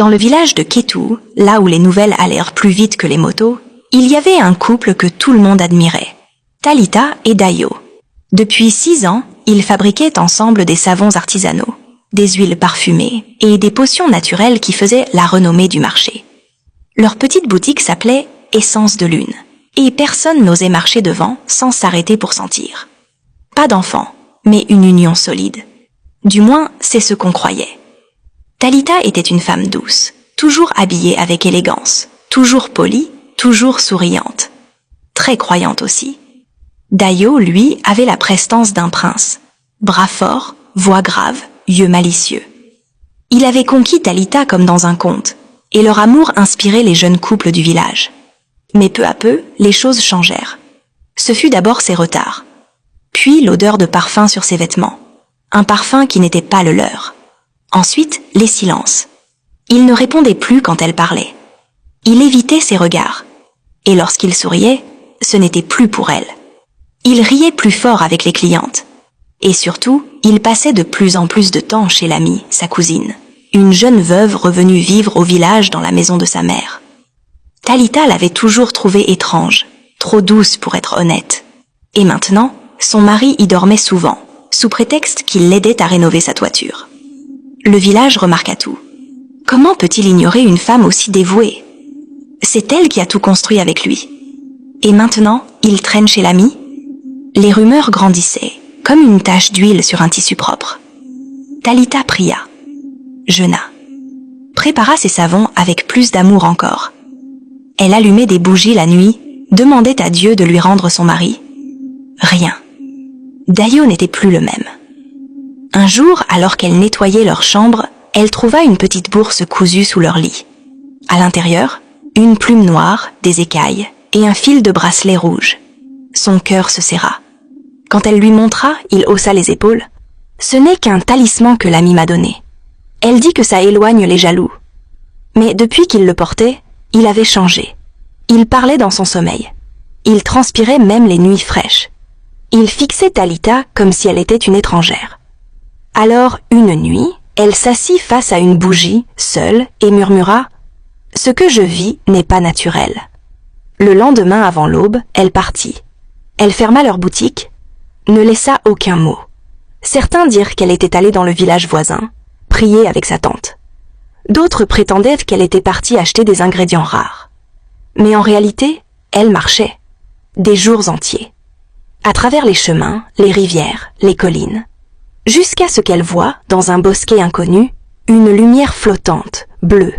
Dans le village de Ketu, là où les nouvelles allèrent plus vite que les motos, il y avait un couple que tout le monde admirait, Talita et Dayo. Depuis 6 ans, ils fabriquaient ensemble des savons artisanaux, des huiles parfumées et des potions naturelles qui faisaient la renommée du marché. Leur petite boutique s'appelait Essence de Lune, et personne n'osait marcher devant sans s'arrêter pour sentir. Pas d'enfant, mais une union solide. Du moins, c'est ce qu'on croyait. Talita était une femme douce, toujours habillée avec élégance, toujours polie, toujours souriante. Très croyante aussi. Dayo, lui, avait la prestance d'un prince. Bras forts, voix grave, yeux malicieux. Il avait conquis Talita comme dans un conte, et leur amour inspirait les jeunes couples du village. Mais peu à peu, les choses changèrent. Ce fut d'abord ses retards, puis l'odeur de parfum sur ses vêtements, un parfum qui n'était pas le leur. Ensuite, les silences. Il ne répondait plus quand elle parlait. Il évitait ses regards, et lorsqu'il souriait, ce n'était plus pour elle. Il riait plus fort avec les clientes. Et surtout, il passait de plus en plus de temps chez l'amie, sa cousine, une jeune veuve revenue vivre au village dans la maison de sa mère. Talita l'avait toujours trouvée étrange, trop douce pour être honnête. Et maintenant, son mari y dormait souvent, sous prétexte qu'il l'aidait à rénover sa toiture. Le village remarqua tout. Comment peut-il ignorer une femme aussi dévouée? C'est elle qui a tout construit avec lui. Et maintenant, il traîne chez l'ami? Les rumeurs grandissaient, comme une tache d'huile sur un tissu propre. Talita pria, jeûna, prépara ses savons avec plus d'amour encore. Elle allumait des bougies la nuit, demandait à Dieu de lui rendre son mari. Rien. Dayo n'était plus le même. Un jour, alors qu'elle nettoyait leur chambre, elle trouva une petite bourse cousue sous leur lit. À l'intérieur, une plume noire, des écailles et un fil de bracelet rouge. Son cœur se serra. Quand elle lui montra, il haussa les épaules. « Ce n'est qu'un talisman que l'ami m'a donné. Elle dit que ça éloigne les jaloux. » Mais depuis qu'il le portait, il avait changé. Il parlait dans son sommeil. Il transpirait même les nuits fraîches. Il fixait Talita comme si elle était une étrangère. Alors, une nuit, elle s'assit face à une bougie, seule, et murmura « Ce que je vis n'est pas naturel. » Le lendemain avant l'aube, elle partit. Elle ferma leur boutique, ne laissa aucun mot. Certains dirent qu'elle était allée dans le village voisin, prier avec sa tante. D'autres prétendaient qu'elle était partie acheter des ingrédients rares. Mais en réalité, elle marchait, des jours entiers, à travers les chemins, les rivières, les collines, jusqu'à ce qu'elle voie, dans un bosquet inconnu, une lumière flottante, bleue,